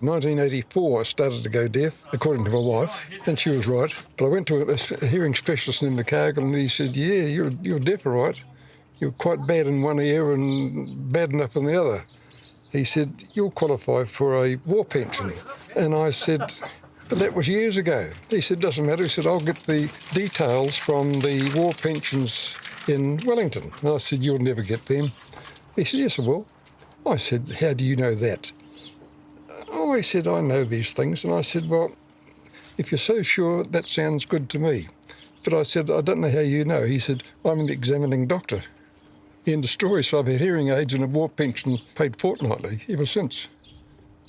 1984 I started to go deaf, according to my wife, and she was right. But I went to a hearing specialist in Invercargill and he said, yeah, you're deaf, all right. You're quite bad in one ear and bad enough in the other. He said, you'll qualify for a war pension. And I said, but that was years ago. He said, doesn't matter. He said, I'll get the details from the war pensions in Wellington. And I said, you'll never get them. He said, yes, I will. I said, how do you know that? Oh, he said, I know these things. And I said, well, if you're so sure, that sounds good to me. But I said, I don't know how you know. He said, I'm an examining doctor. End of story. So I've had hearing aids and a war pension paid fortnightly ever since.